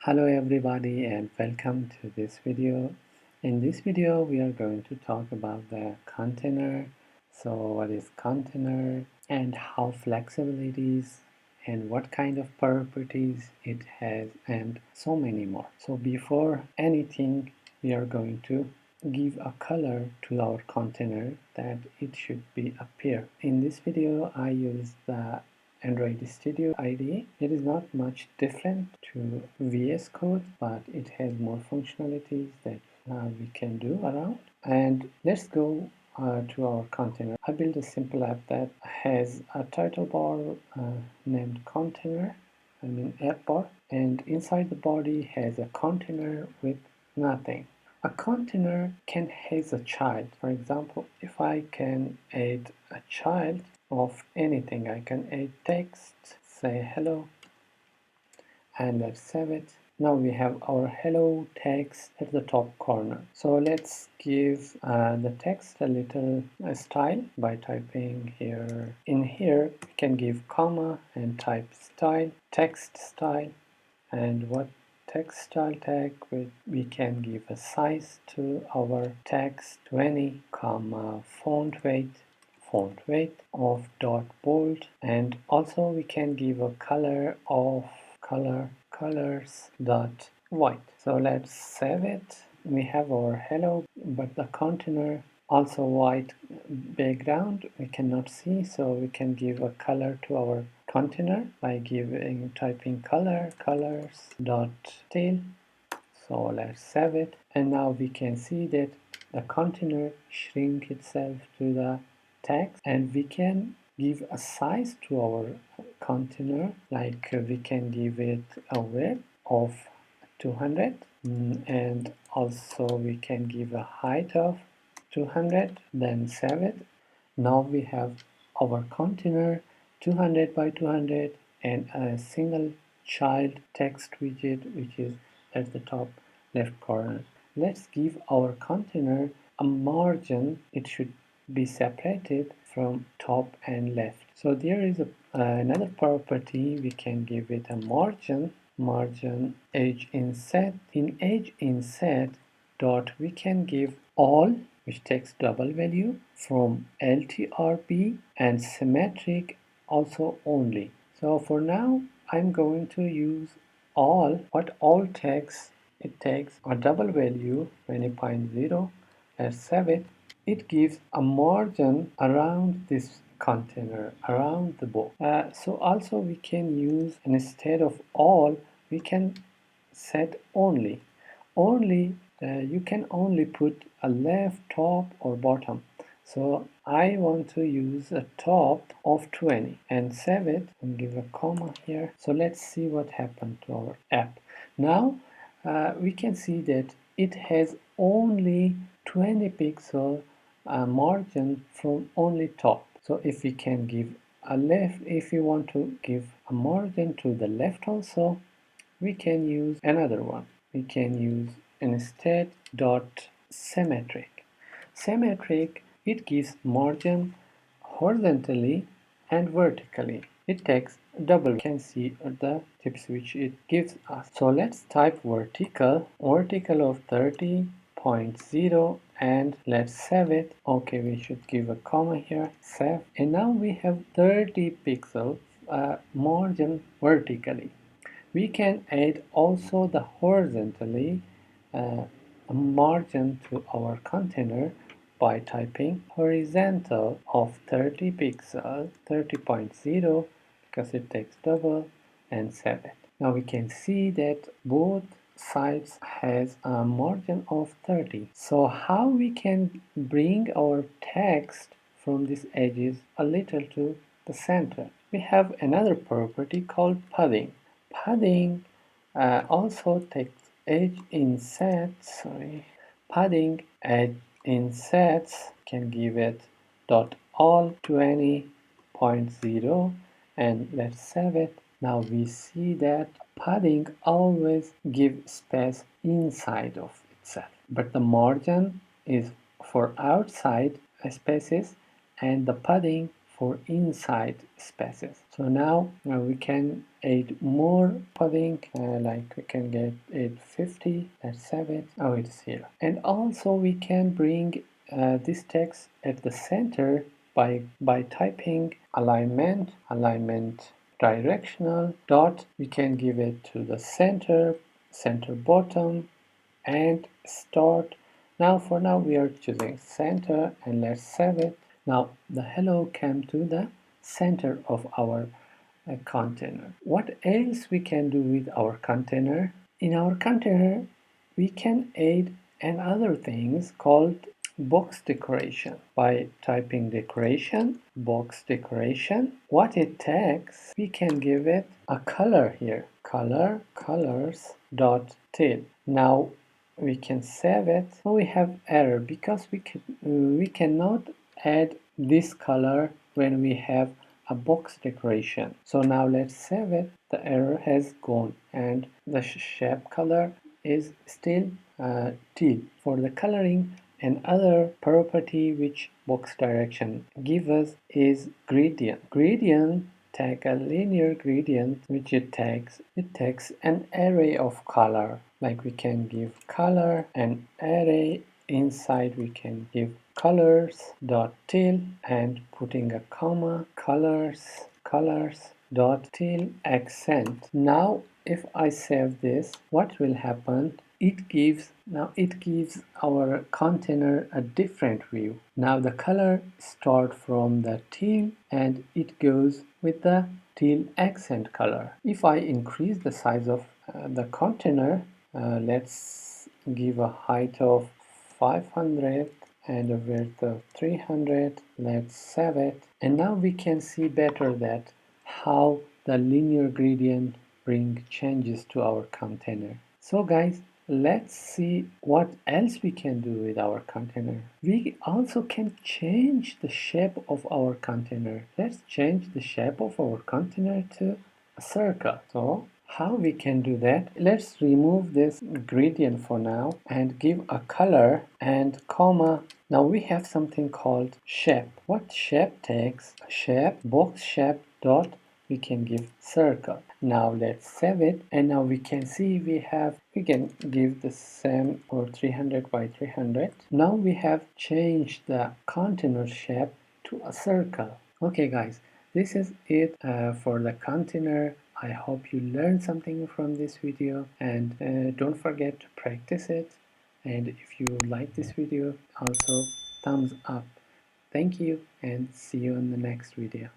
Hello everybody and welcome to this video. In this video we are going to talk about the container. So what is container and how flexible it is and what kind of properties it has and so many more. So before anything we are going to give a color to our container that it should be appear. In this video I use the Android Studio IDE. It is not much different to VS Code, but it has more functionalities that we can do around. And let's go to our container. I built a simple app that has a title bar named container, app bar, and inside the body has a container with nothing. A container can have a child. For example, if I can add a child of anything, I can add text, say hello, and let's save it. Now we have our hello text at the top corner. So let's give the text a little style by typing here. In here we can give comma and type style, text style, and what text style tag we can give a size to our text 20 comma font weight of dot bold, and also we can give a color of colors dot white. So let's save it. We have our hello, but the container also white background we cannot see, so we can give a color to our container by typing colors dot teal. So let's save it, and now we can see that the container shrink itself to the text, and we can give a size to our container, like we can give it a width of 200, and also we can give a height of 200, then save it. Now we have our container 200 by 200 and a single child text widget which is at the top left corner. Let's give our container a margin. It should be separated from top and left. So there is another property. We can give it a margin edge inset. In edge inset dot we can give all, which takes double value, from LTRB, and symmetric also only. So for now I'm going to use all. What all takes, it takes a double value 20.0. Let's save it. It gives a margin around this container, around the book. So also we can use, instead of all, we can set only. You can only put a left, top or bottom. So I want to use a top of 20 and save it and give a comma here. So let's see what happened to our app. Now we can see that it has only 20 pixel margin from only top. So if we can give a left, if we want to give a margin to the left also, we can use another one. We can use instead dot symmetric. Symmetric, it gives margin horizontally and vertically. It takes double. You can see the tips which it gives us. So let's type vertical of 30.0 and let's save it. Okay, we should give a comma here, save. And now we have 30 pixels margin vertically. We can add also the horizontally margin to our container by typing horizontal of 30 pixels, 30.0, because it takes double, and save it. Now we can see that both sides has a margin of 30. So how we can bring our text from these edges a little to the center? We have another property called padding. Padding also takes edge insets. Padding edge insets can give it dot all 20.0 and let's save it. Now we see that padding always gives space inside of itself, but the margin is for outside spaces and the padding for inside spaces. So now we can add more padding, like we can get it 50. Let's save it. Oh, it's here. And also we can bring this text at the center by typing alignment directional dot. We can give it to the center bottom, and start. Now for now we are choosing center, and let's save it. Now the hello came to the center of our container. What else we can do with our container? In our container we can add another things called box decoration. By typing decoration, box decoration, what it takes, we can give it a color here. Colors dot till. Now we can save it. So we have error because we cannot add this color when we have a box decoration. So now let's save it. The error has gone and the shape color is still teal. For the coloring, another property which box direction gives us is gradient. Gradient take a linear gradient which it takes an array of color. Like we can give color an array, inside we can give colors dot till and putting a comma, colors dot till accent. Now if I save this, what will happen? It gives our container a different view. Now the color start from the teal and it goes with the teal accent color. If I increase the size of the container, let's give a height of 500 and a width of 300. Let's save it. And now we can see better that how the linear gradient bring changes to our container. So guys, let's see what else we can do with our container. We also can change the shape of our container. Let's change the shape of our container to a circle. So how we can do that? Let's remove this gradient for now and give a color and comma. Now we have something called shape. What shape takes? Shape, box shape dot, we can give circle. Now let's save it, and now we can see we can give the same or 300 by 300. Now we have changed the container shape to a circle. Okay guys, this is it for the container. I hope you learned something from this video, and don't forget to practice it. And if you like this video, also thumbs up. Thank you, and see you in the next video.